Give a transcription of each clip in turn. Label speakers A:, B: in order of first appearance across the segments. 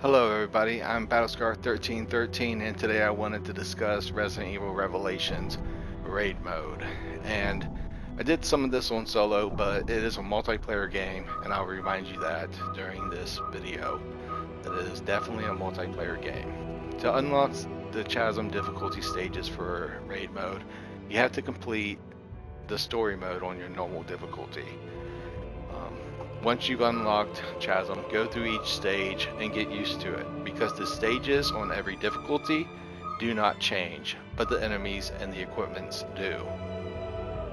A: Hello everybody, I'm Battlescar1313 and today I wanted to discuss Resident Evil Revelations Raid Mode. And I did some of this on solo, but it is a multiplayer game and I'll remind you that during this video, that it is definitely a multiplayer game. To unlock the Chasm difficulty stages for Raid Mode, you have to complete the story mode on your normal difficulty. Once you've unlocked Chasm, go through each stage and get used to it, because the stages on every difficulty do not change, but the enemies and the equipments do.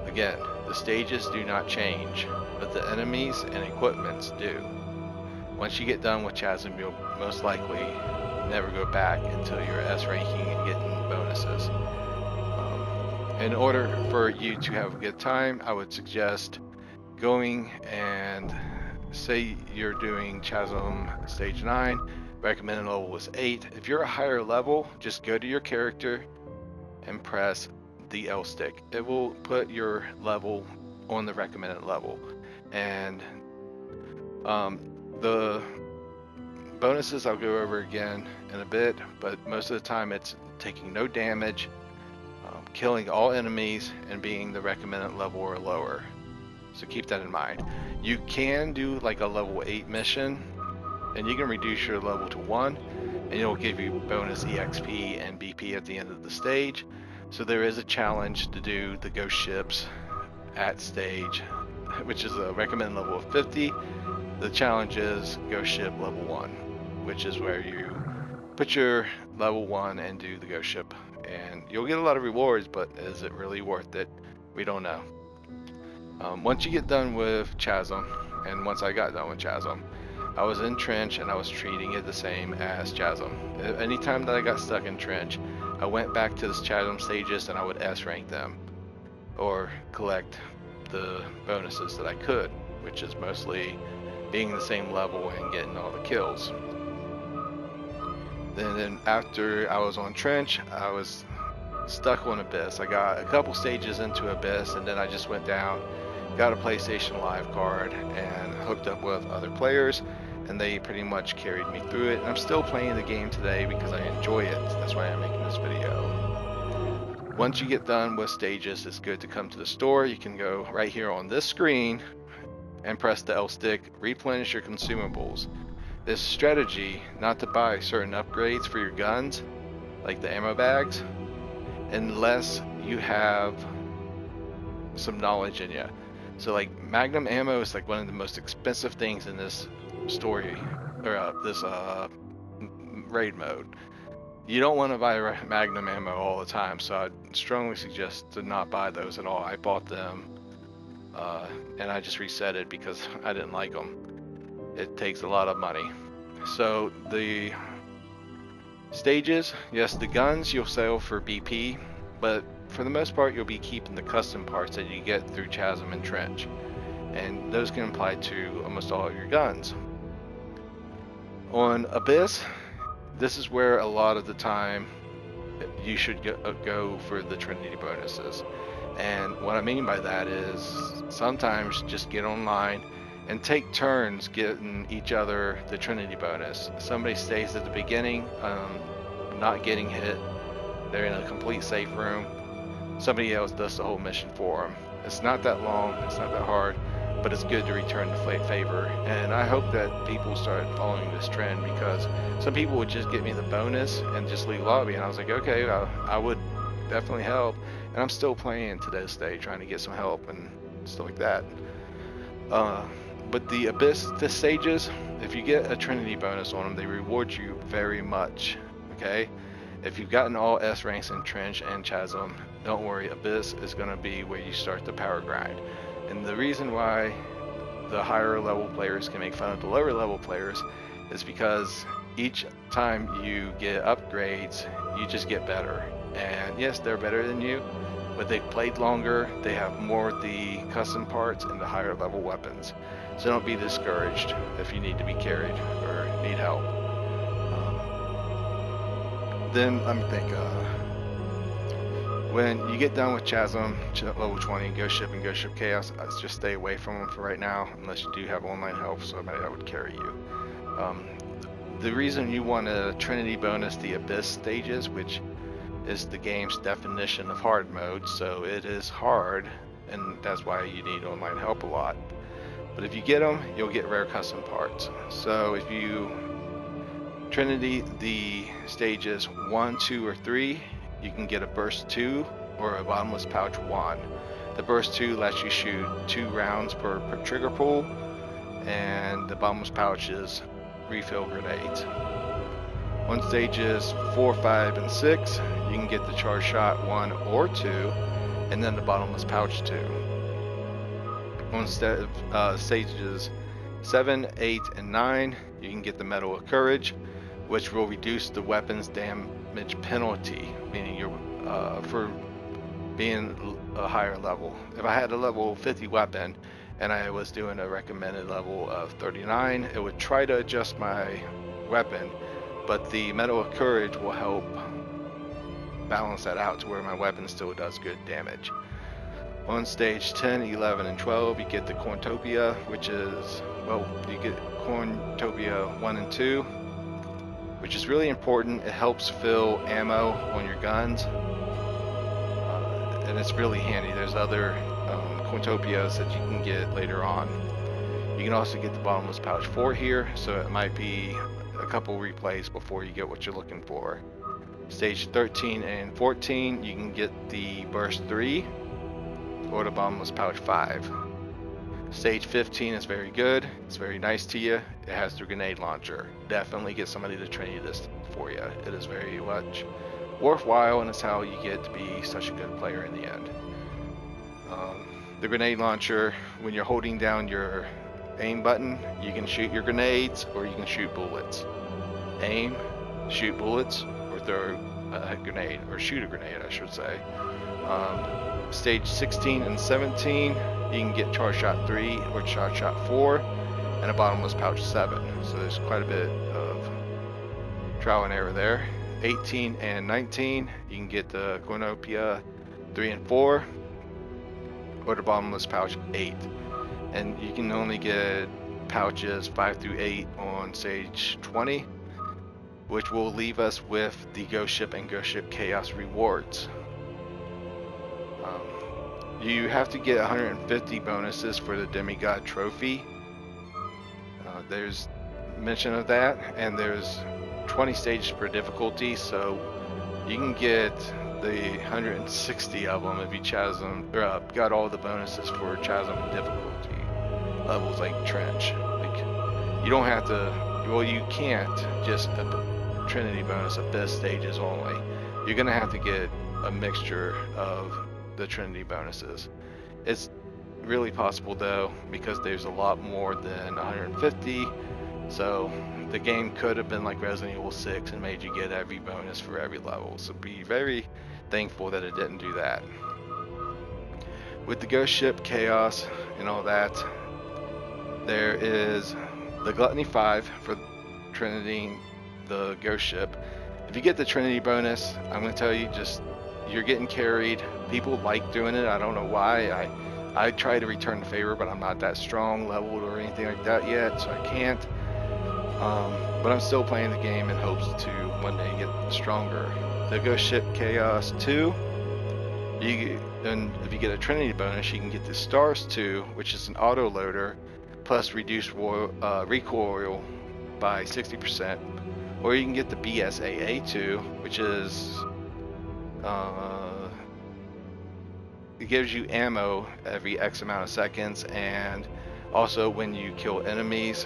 A: Again, the stages do not change, but the enemies and equipments do. Once you get done with Chasm, you'll most likely never go back until you're S ranking and getting bonuses. In order for you to have a good time, I would suggest going and say you're doing Chasm stage 9, recommended level is 8. If you're a higher level, just go to your character and press the L stick. It will put your level on the recommended level. And the bonuses I'll go over again in a bit, but most of the time it's taking no damage, killing all enemies, and being the recommended level or lower. So keep that in mind. You can do like a level 8 mission, and you can reduce your level to 1, and it'll give you bonus EXP and BP at the end of the stage. So there is a challenge to do the ghost ships at stage, which is a recommended level of 50. The challenge is ghost ship level 1, which is where you put your level 1 and do the ghost ship. And you'll get a lot of rewards, but is it really worth it? We don't know. Once you get done with Chasm, and once I got done with Chasm, I was in Trench and I was treating it the same as Chasm. Anytime that I got stuck in Trench, I went back to the Chasm stages and I would S rank them, or collect the bonuses that I could, which is mostly being the same level and getting all the kills. Then after I was on Trench, I was stuck on Abyss. I got a couple stages into Abyss and then I just went down, got a PlayStation Live card and hooked up with other players, and they pretty much carried me through it. And I'm still playing the game today because I enjoy it. That's why I'm making this video. Once you get done with stages, it's good to come to the store. You can go right here on this screen and press the L stick, replenish your consumables. This strategy not to buy certain upgrades for your guns, like the ammo bags, unless you have some knowledge in you. So like Magnum ammo is like one of the most expensive things in this story, or this raid mode. You don't want to buy Magnum ammo all the time, so I'd strongly suggest to not buy those at all. I bought them and I just reset it because I didn't like them. It takes a lot of money. So the stages, yes, the guns you'll sell for BP, but for the most part you'll be keeping the custom parts that you get through Chasm and Trench, and those can apply to almost all of your guns. On Abyss, this is where a lot of the time you should go for the Trinity bonuses. And what I mean by that is sometimes just get online and take turns getting each other the Trinity bonus. Somebody stays at the beginning, not getting hit. They're in a complete safe room. Somebody else does the whole mission for them. It's not that long, it's not that hard, but it's good to return the favor. And I hope that people start following this trend, because some people would just get me the bonus and just leave lobby, and I was like, okay, I would definitely help. And I'm still playing to this day, trying to get some help and stuff like that. But the Abyss stages, if you get a Trinity bonus on them, they reward you very much, okay? If you've gotten all S ranks in Trench and Chasm, don't worry, Abyss is going to be where you start the power grind. And the reason why the higher level players can make fun of the lower level players is because each time you get upgrades, you just get better. And yes, they're better than you, but they've played longer, they have more of the custom parts and the higher level weapons. So don't be discouraged if you need to be carried or need help. Then let me think, when you get done with Chasm, level 20, Ghost Ship and Ghost Ship Chaos, just stay away from them for right now, unless you do have online help, somebody that would carry you. the reason you want a Trinity bonus the Abyss stages, which is the game's definition of hard mode, so it is hard, and that's why you need online help a lot. But if you get them, you'll get rare custom parts. So if you Trinity the stages 1, 2, or 3, you can get a burst 2 or a bottomless pouch 1. The burst 2 lets you shoot 2 rounds per trigger pull, and the bottomless pouch is refill grenades. On stages 4, 5, and 6, you can get the charge shot 1 or 2, and then the bottomless pouch 2. On stages 7, 8, and 9, you can get the Medal of Courage, which will reduce the weapon's damage penalty, meaning you're for being a higher level. If I had a level 50 weapon and I was doing a recommended level of 39, it would try to adjust my weapon, but the Medal of Courage will help balance that out to where my weapon still does good damage. On stage 10, 11, and 12, you get the Cornucopia, which is, well, you get Cornucopia 1 and 2, which is really important. It helps fill ammo on your guns, and it's really handy. There's other Cornucopias that you can get later on. You can also get the bottomless pouch 4 here, so it might be a couple replays before you get what you're looking for. Stage 13 and 14, you can get the burst 3 or the bottomless pouch 5. Stage 15 is very good. It's very nice to you. It has the grenade launcher. Definitely get somebody to Trinity this for you. It is very much worthwhile, and it's how you get to be such a good player in the end. The grenade launcher, when you're holding down your aim button, you can shoot your grenades or you can shoot bullets. Aim, shoot bullets, or throw a grenade, or shoot a grenade, I should say. Stage 16 and 17, you can get charge shot 3 or charge shot 4 and a bottomless pouch 7. So there's quite a bit of trial and error there. 18 and 19, you can get the Cornucopia 3 and 4 or the bottomless pouch 8. And you can only get pouches 5 through 8 on stage 20, which will leave us with the Ghost Ship and Ghost Ship Chaos rewards. You have to get 150 bonuses for the Demigod trophy. There's mention of that, and there's 20 stages per difficulty, so you can get the 160 of them if you chasm or got all the bonuses for chasm difficulty levels like trench. Like, you don't have to, well, you can't just a Trinity bonus Abyss stages only. You're gonna have to get a mixture of the Trinity bonuses. It's really possible though, because there's a lot more than 150, so the game could have been like Resident Evil 6 and made you get every bonus for every level, so be very thankful that it didn't do that. With the Ghost Ship Chaos and all that, there is the Gluttony 5 for Trinity, the Ghost Ship. If you get the Trinity bonus, I'm going to tell you, just you're getting carried. People like doing it. I don't know why. I try to return the favor, but I'm not that strong leveled or anything like that yet, so I can't. But I'm still playing the game in hopes to one day get stronger. The Ghost Ship Chaos 2, and if you get a Trinity bonus, you can get the Stars 2, which is an auto loader, plus reduce recoil by 60%. Or you can get the BSAA 2, which is it gives you ammo every X amount of seconds, and also when you kill enemies,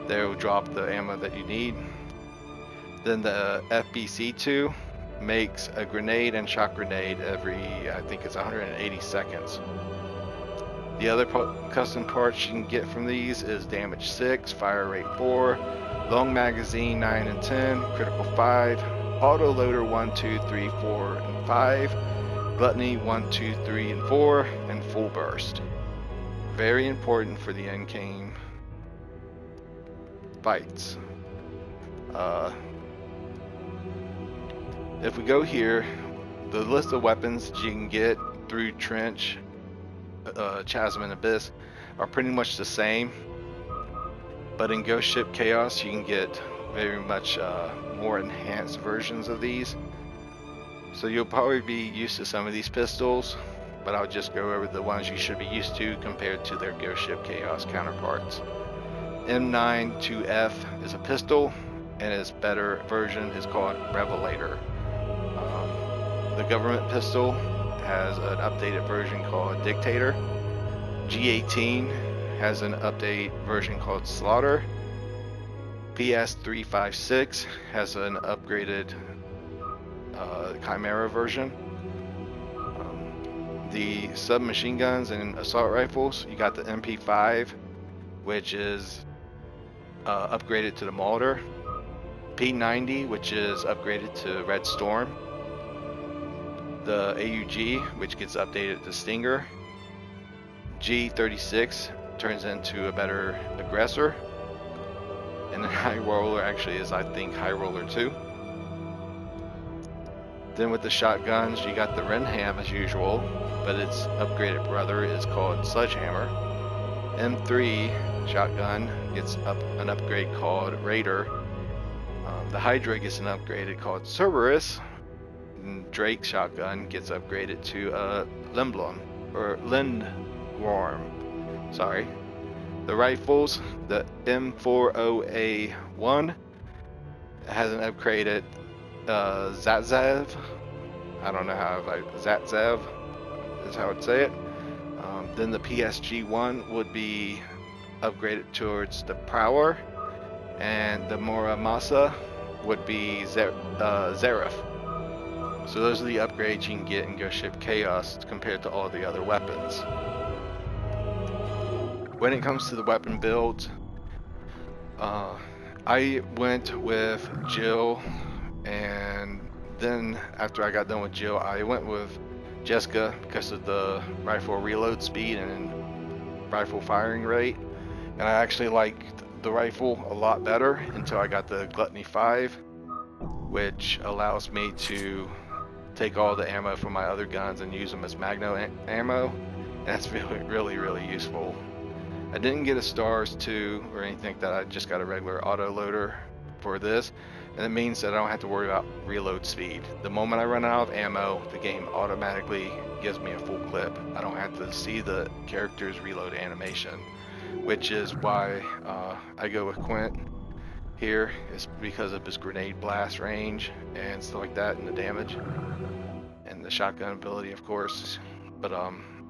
A: they will drop the ammo that you need. Then the FBC2 makes a grenade and shock grenade every, I think it's 180 seconds. The other custom parts you can get from these is damage 6, fire rate 4, long magazine 9 and 10, critical 5, auto loader 1, 2, 3, 4, and 5, gluttony 1, 2, 3, and 4, and full burst. Very important for the end game fights. If we go here, the list of weapons that you can get through Trench, Chasm, and Abyss are pretty much the same. But in Ghost Ship Chaos, you can get very much more enhanced versions of these. So you'll probably be used to some of these pistols, but I'll just go over the ones you should be used to compared to their Ghost Ship Chaos counterparts. M92F is a pistol, and its better version is called Revelator. The government pistol has an updated version called Dictator. G18 has an update version called Slaughter. PS356 has an upgraded Chimera version. The submachine guns and assault rifles, you got the MP5, which is upgraded to the Marauder. P90, which is upgraded to Red Storm. The AUG, which gets updated to Stinger. G36 turns into a better aggressor. And the High Roller actually is, I think, High Roller 2. Then with the shotguns, you got the Renham as usual, but its upgraded brother is called Sledgehammer. M3 shotgun gets an upgrade called Raider. The Hydra gets an upgrade called Cerberus. And Drake shotgun gets upgraded to Lindblom, or Lindworm. Sorry. The rifles, the M40A1 has an upgraded Zatzav. I don't know how Zatzav is how I'd say it. Then the PSG1 would be upgraded towards the Prowler, and the Muramasa would be Zareth. So those are the upgrades you can get in Ghost Ship Chaos compared to all the other weapons. When it comes to the weapon builds, I went with Jill, and then after I got done with Jill, I went with Jessica because of the rifle reload speed and rifle firing rate. And I actually liked the rifle a lot better until I got the Gluttony 5, which allows me to take all the ammo from my other guns and use them as Magno ammo. And that's really useful. I didn't get a Stars 2 or anything like that. I just got a regular auto loader for this, and it means that I don't have to worry about reload speed. The moment I run out of ammo, the game automatically gives me a full clip. I don't have to see the character's reload animation, which is why I go with Quint here. It's because of his grenade blast range and stuff like that, and the damage and the shotgun ability, of course. But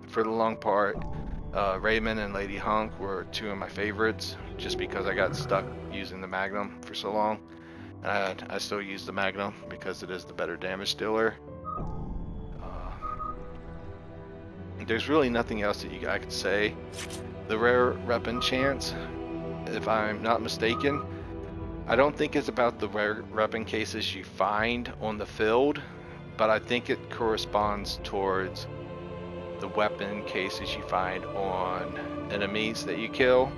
A: for the long part, Raymond and Lady Hunk were two of my favorites, just because I got stuck using the Magnum for so long. And I still use the Magnum because it is the better damage dealer. There's really nothing else that I could say. The rare weapon chance, if I'm not mistaken, I don't think it's about the rare weapon cases you find on the field, but I think it corresponds towards the weapon cases you find on enemies that you kill.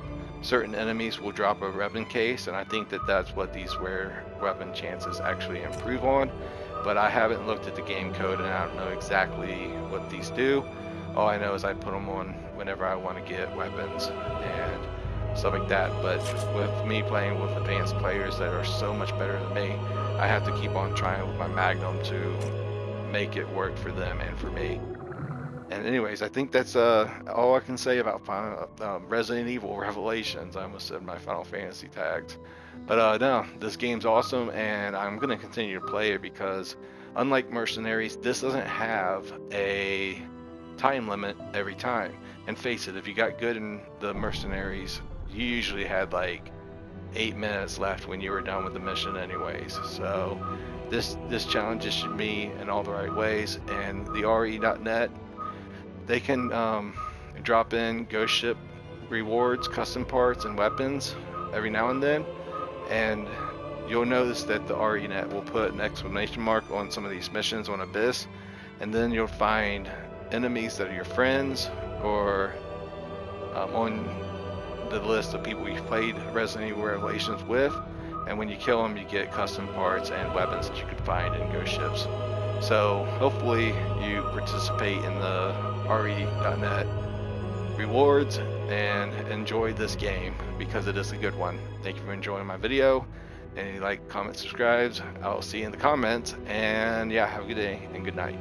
A: Certain enemies will drop a weapon case, and I think that that's what these rare weapon chances actually improve on. But I haven't looked at the game code, and I don't know exactly what these do. All I know is I put them on whenever I want to get weapons and stuff like that. But with me playing with advanced players that are so much better than me, I have to keep on trying with my Magnum to make it work for them and for me. And anyways, I think that's all I can say about Resident Evil Revelations. I almost said my Final Fantasy tags. But no, this game's awesome, and I'm going to continue to play it because unlike Mercenaries, this doesn't have a time limit every time. And face it, if you got good in the Mercenaries, you usually had like 8 minutes left when you were done with the mission anyways. So this challenges me in all the right ways, and the RE.net, they can drop in Ghost Ship rewards, custom parts, and weapons every now and then, and you'll notice that the RE.net will put an exclamation mark on some of these missions on Abyss, and then you'll find enemies that are your friends or on the list of people you've played Resident Evil Revelations with, and when you kill them, you get custom parts and weapons that you could find in Ghost Ships. So hopefully you participate in the RE.net rewards and enjoy this game because it is a good one. Thank you for enjoying my video. Any like, comment, subscribes, I'll see you in the comments. And yeah, have a good day and good night.